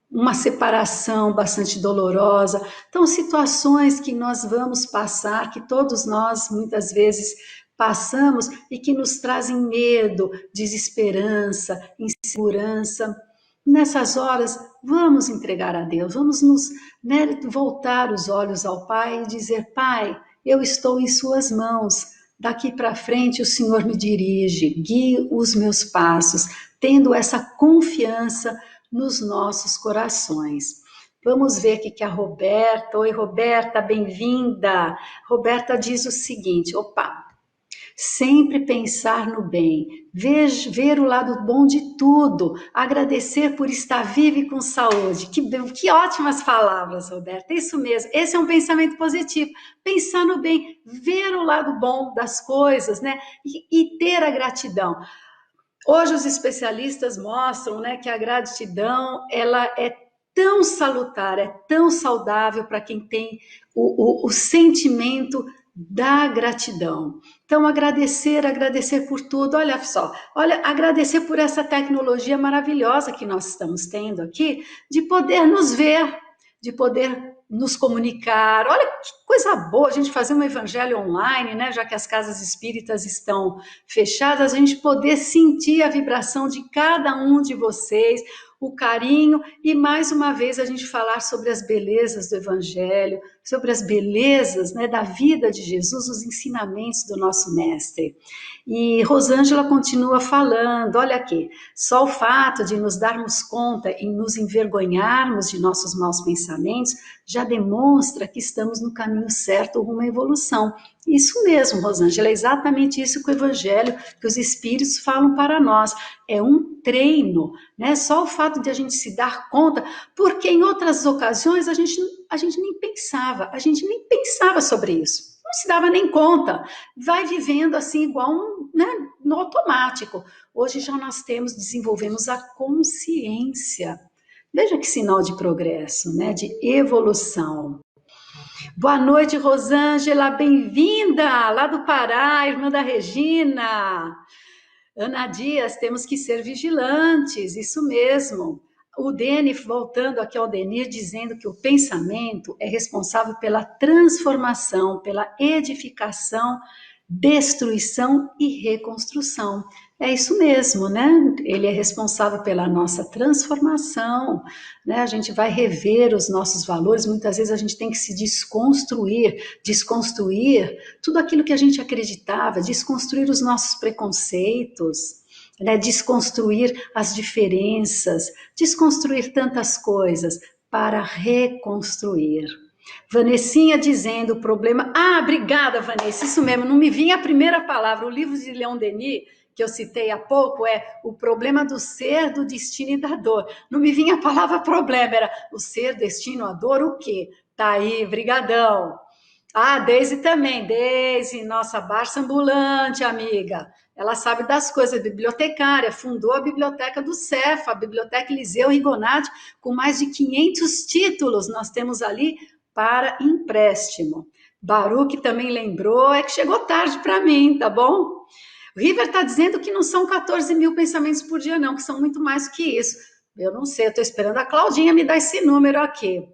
uma separação bastante dolorosa. Então, situações que nós vamos passar, que todos nós muitas vezes passamos e que nos trazem medo, desesperança, insegurança. Nessas horas, vamos entregar a Deus, vamos nos, né, voltar os olhos ao Pai e dizer: Pai, eu estou em Suas mãos. Daqui para frente o Senhor me dirige, guie os meus passos, tendo essa confiança nos nossos corações. Vamos ver aqui que a Roberta, oi Roberta, bem-vinda. Roberta diz o seguinte, opa, Sempre pensar no bem, ver o lado bom de tudo, agradecer por estar vivo e com saúde. Que ótimas palavras, Roberta. Isso mesmo, esse é um pensamento positivo. Pensar no bem, ver o lado bom das coisas, né? E ter a gratidão. Hoje os especialistas mostram, né, que a gratidão ela é tão salutar, é tão saudável para quem tem o sentimento da gratidão. Então, agradecer por tudo. Olha só, olha, agradecer por essa tecnologia maravilhosa que nós estamos tendo aqui, de poder nos ver, de poder nos comunicar. Olha que coisa boa a gente fazer um evangelho online, né? Já que as casas espíritas estão fechadas, a gente poder sentir a vibração de cada um de vocês, o carinho e mais uma vez a gente falar sobre as belezas do evangelho, sobre as belezas, né, da vida de Jesus, os ensinamentos do nosso mestre. E Rosângela continua falando, olha aqui, só o fato de nos darmos conta e nos envergonharmos de nossos maus pensamentos já demonstra que estamos no caminho certo rumo à evolução. Isso mesmo, Rosângela, é exatamente isso que o Evangelho, que os Espíritos falam para nós. É um treino, né? Só o fato de a gente se dar conta, porque em outras ocasiões a gente nem pensava sobre isso. Não se dava nem conta. Vai vivendo assim, igual né, no automático. Hoje já desenvolvemos a consciência. Veja que sinal de progresso, né? De evolução. Boa noite, Rosângela, bem-vinda lá do Pará, irmã da Regina. Ana Dias, temos que ser vigilantes, isso mesmo. O Dene, voltando aqui ao Denir, dizendo que o pensamento é responsável pela transformação, pela edificação, destruição e reconstrução. É isso mesmo, né? Ele é responsável pela nossa transformação, né? A gente vai rever os nossos valores, muitas vezes a gente tem que se desconstruir tudo aquilo que a gente acreditava, desconstruir os nossos preconceitos, né? Desconstruir as diferenças, desconstruir tantas coisas para reconstruir. Vanessinha dizendo o problema... obrigada, Vanessa, isso mesmo, não me vinha a primeira palavra. O livro de Leon Denis, que eu citei há pouco, é o problema do ser, do destino e da dor. Não me vinha a palavra problema, era o ser, destino, a dor, o quê? Tá aí, brigadão. Deise também, Deise, nossa Barça ambulante, amiga. Ela sabe das coisas, bibliotecária, fundou a biblioteca do Cefa, a Biblioteca Eliseu Rigonati, com mais de 500 títulos nós temos ali para empréstimo. Baruch também lembrou, é que chegou tarde para mim, tá bom? O River está dizendo que não são 14 mil pensamentos por dia, não, que são muito mais que isso. Eu não sei, eu estou esperando a Claudinha me dar esse número aqui.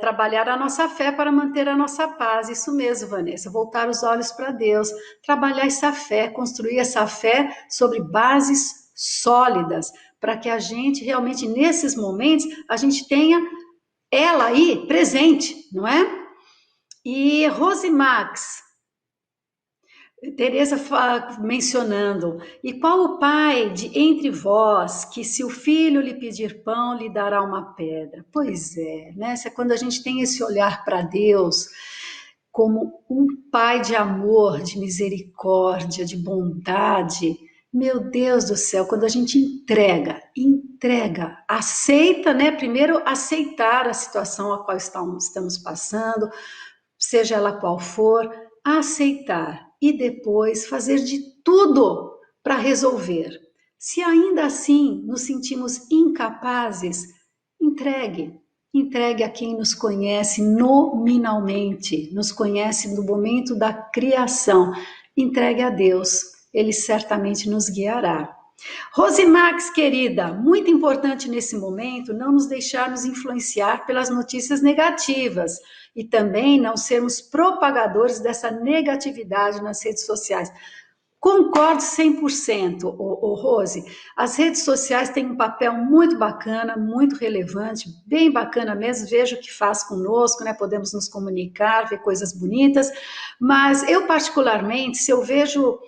Trabalhar a nossa fé para manter a nossa paz, isso mesmo, Vanessa, voltar os olhos para Deus, trabalhar essa fé, construir essa fé sobre bases sólidas, para que a gente realmente, nesses momentos, a gente tenha ela aí presente, não é? E Rosimax, Tereza mencionando, e qual o pai de entre vós que se o filho lhe pedir pão, lhe dará uma pedra? Pois é, né? É quando a gente tem esse olhar para Deus como um pai de amor, de misericórdia, de bondade. Meu Deus do céu, quando a gente entrega, aceita, né? Primeiro aceitar a situação a qual estamos passando, seja ela qual for, aceitar e depois fazer de tudo para resolver. Se ainda assim nos sentimos incapazes, entregue a quem nos conhece nominalmente, nos conhece no momento da criação. Entregue a Deus, Ele certamente nos guiará. Rosimax, querida, muito importante nesse momento não nos deixarmos influenciar pelas notícias negativas e também não sermos propagadores dessa negatividade nas redes sociais. Concordo 100%, Rose. As redes sociais têm um papel muito bacana, muito relevante, bem bacana mesmo. Vejo o que faz conosco, né? Podemos nos comunicar, ver coisas bonitas. Mas eu, particularmente, se eu vejo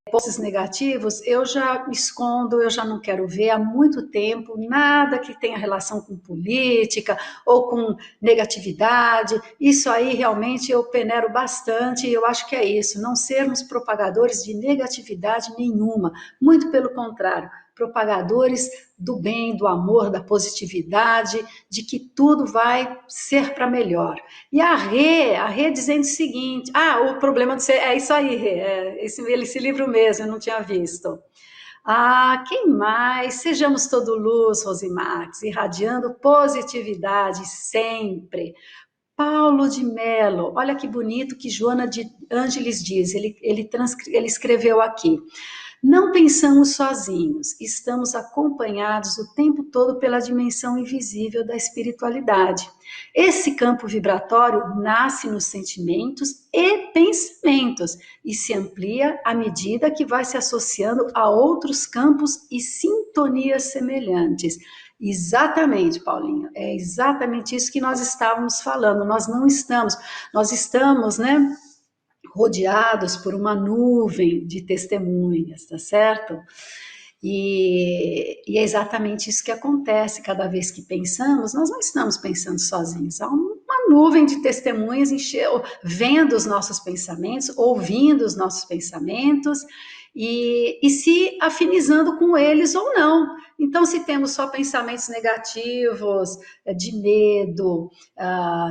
posts negativos, eu já escondo, eu já não quero ver há muito tempo nada que tenha relação com política ou com negatividade. Isso aí realmente eu peneiro bastante e eu acho que é isso, não sermos propagadores de negatividade nenhuma, muito pelo contrário, propagadores do bem, do amor, da positividade, de que tudo vai ser para melhor. E a Rê dizendo o seguinte, o problema de ser, é isso aí, Rê, esse livro mesmo, eu não tinha visto. Quem mais? Sejamos todo luz, Rosimax, irradiando positividade sempre. Paulo de Mello, olha que bonito que Joana de Ângeles diz, ele escreveu aqui. Não pensamos sozinhos, estamos acompanhados o tempo todo pela dimensão invisível da espiritualidade. Esse campo vibratório nasce nos sentimentos e pensamentos e se amplia à medida que vai se associando a outros campos e sintonias semelhantes. Exatamente, Paulinho, é exatamente isso que nós estávamos falando. Nós estamos, né, rodeados por uma nuvem de testemunhas, tá certo? E é exatamente isso que acontece cada vez que pensamos, nós não estamos pensando sozinhos, há uma nuvem de testemunhas vendo os nossos pensamentos, ouvindo os nossos pensamentos e se afinizando com eles ou não. Então, se temos só pensamentos negativos, de medo,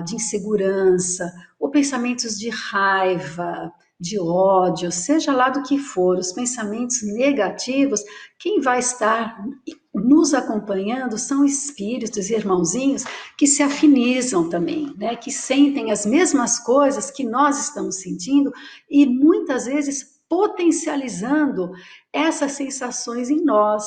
de insegurança, ou pensamentos de raiva, de ódio, seja lá do que for, os pensamentos negativos, quem vai estar nos acompanhando são espíritos, irmãozinhos, que se afinizam também, né? Que sentem as mesmas coisas que nós estamos sentindo e muitas vezes potencializando essas sensações em nós.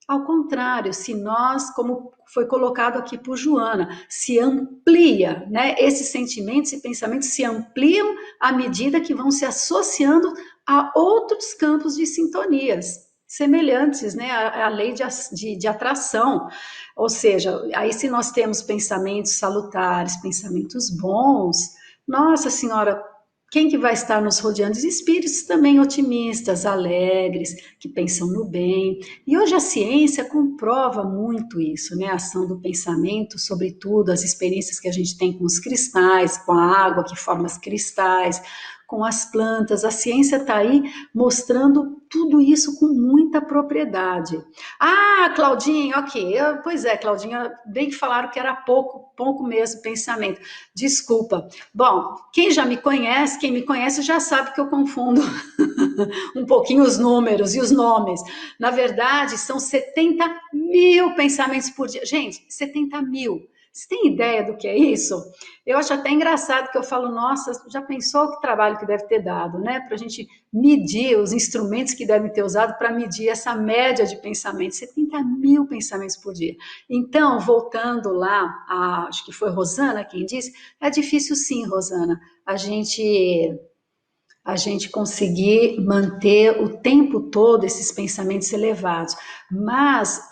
Ao contrário, se nós, como foi colocado aqui por Joana, se amplia, né? Esses sentimentos e pensamentos se ampliam à medida que vão se associando a outros campos de sintonias semelhantes, né, à lei de atração. Ou seja, aí se nós temos pensamentos salutares, pensamentos bons, nossa senhora, quem que vai estar nos rodeando? Os espíritos também otimistas, alegres, que pensam no bem. E hoje a ciência comprova muito isso, né? A ação do pensamento, sobretudo as experiências que a gente tem com os cristais, com a água que forma os cristais, com as plantas. A ciência está aí mostrando tudo isso com muita propriedade. Claudinha, ok. Pois é, Claudinha, bem que falaram que era pouco mesmo pensamento. Desculpa. Bom, quem me conhece já sabe que eu confundo um pouquinho os números e os nomes. Na verdade, são 70 mil pensamentos por dia. Gente, 70 mil. Você tem ideia do que é isso? Eu acho até engraçado que eu falo, nossa, já pensou que trabalho que deve ter dado, né? Para a gente medir os instrumentos que devem ter usado para medir essa média de pensamentos, 70 mil pensamentos por dia. Então, voltando lá, acho que foi Rosana quem disse, é difícil sim, Rosana, a gente conseguir manter o tempo todo esses pensamentos elevados. Mas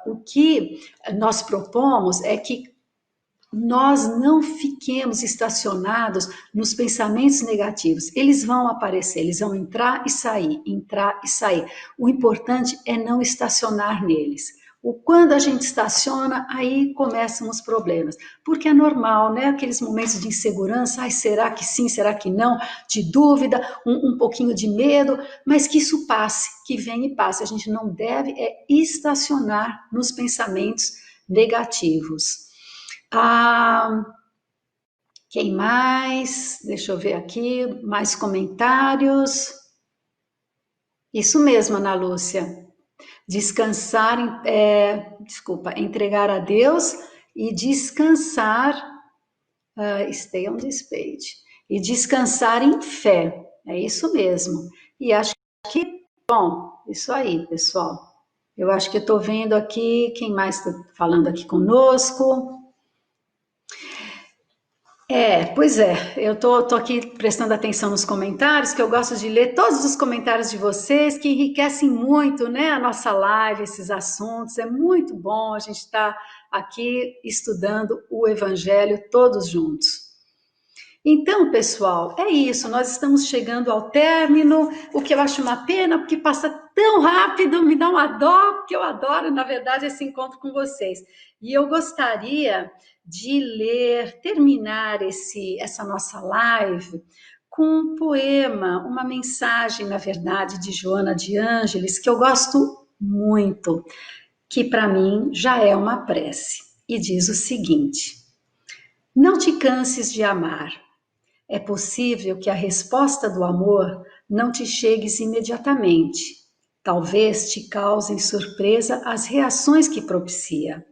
o que nós propomos é que nós não fiquemos estacionados nos pensamentos negativos. Eles vão aparecer, eles vão entrar e sair, entrar e sair. O importante é não estacionar neles. Quando a gente estaciona, aí começam os problemas, porque é normal, né? Aqueles momentos de insegurança, será que sim, será que não? De dúvida, um pouquinho de medo, mas que isso passe, que venha e passe. A gente não deve estacionar nos pensamentos negativos. Quem mais? Deixa eu ver aqui, mais comentários. Isso mesmo, Ana Lúcia. Descansar, entregar a Deus e descansar, stay on this page, e descansar em fé, é isso mesmo. E acho que, bom, isso aí, pessoal. Eu acho que eu estou vendo aqui, quem mais está falando aqui conosco? Pois é, eu tô aqui prestando atenção nos comentários, que eu gosto de ler todos os comentários de vocês, que enriquecem muito, né, a nossa live, esses assuntos, é muito bom a gente estar aqui estudando o Evangelho todos juntos. Então, pessoal, é isso. Nós estamos chegando ao término, o que eu acho uma pena, porque passa tão rápido, me dá uma dó, porque eu adoro, na verdade, esse encontro com vocês. E eu gostaria de ler, terminar essa nossa live com um poema, uma mensagem, na verdade, de Joana de Ângeles, que eu gosto muito, que para mim já é uma prece. E diz o seguinte: não te canses de amar. É possível que a resposta do amor não te chegue imediatamente. Talvez te causem surpresa as reações que propicia.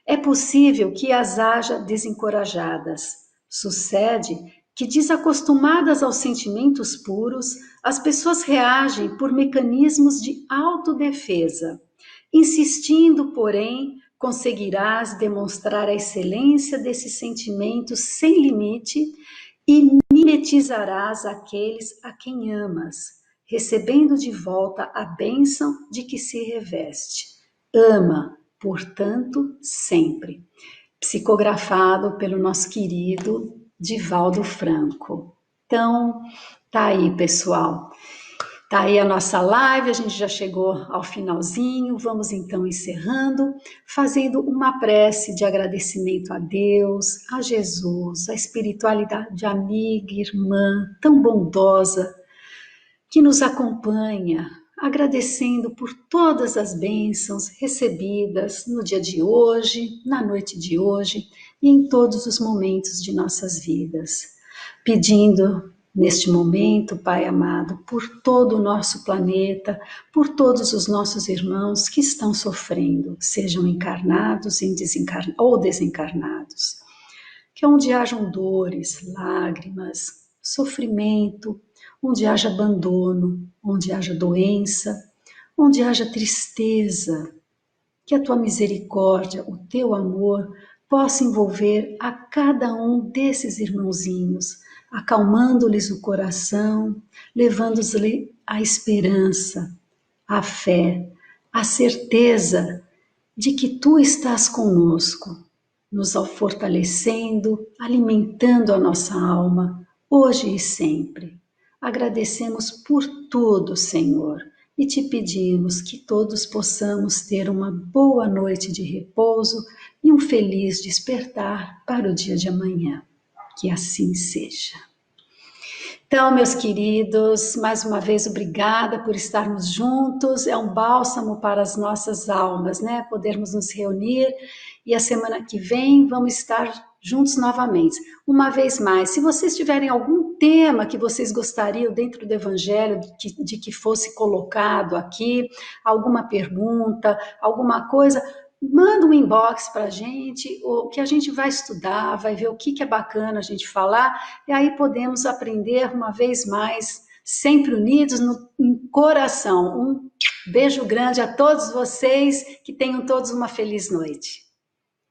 É possível que as haja desencorajadas. Sucede que, desacostumadas aos sentimentos puros, as pessoas reagem por mecanismos de autodefesa. Insistindo, porém, conseguirás demonstrar a excelência desses sentimentos sem limite e mimetizarás aqueles a quem amas, recebendo de volta a bênção de que se reveste. Ama, portanto, sempre. Psicografado pelo nosso querido Divaldo Franco. Então, tá aí, pessoal. Tá aí a nossa live, a gente já chegou ao finalzinho, vamos então encerrando, fazendo uma prece de agradecimento a Deus, a Jesus, a espiritualidade amiga, irmã, tão bondosa, que nos acompanha, agradecendo por todas as bênçãos recebidas no dia de hoje, na noite de hoje e em todos os momentos de nossas vidas, pedindo neste momento, Pai amado, por todo o nosso planeta, por todos os nossos irmãos que estão sofrendo, sejam encarnados ou desencarnados. Que onde hajam dores, lágrimas, sofrimento, onde haja abandono, onde haja doença, onde haja tristeza, que a tua misericórdia, o teu amor, possa envolver a cada um desses irmãozinhos, acalmando-lhes o coração, levando-lhes a esperança, a fé, a certeza de que tu estás conosco, nos fortalecendo, alimentando a nossa alma, hoje e sempre. Agradecemos por tudo, Senhor, e te pedimos que todos possamos ter uma boa noite de repouso e um feliz despertar para o dia de amanhã. Que assim seja. Então, meus queridos, mais uma vez obrigada por estarmos juntos. É um bálsamo para as nossas almas, né? Podermos nos reunir e a semana que vem vamos estar juntos novamente. Uma vez mais, se vocês tiverem algum tema que vocês gostariam dentro do Evangelho de que fosse colocado aqui, alguma pergunta, alguma coisa, manda um inbox para a gente, o que a gente vai estudar, vai ver o que é bacana a gente falar, e aí podemos aprender uma vez mais, sempre unidos no coração. Um beijo grande a todos vocês, que tenham todos uma feliz noite.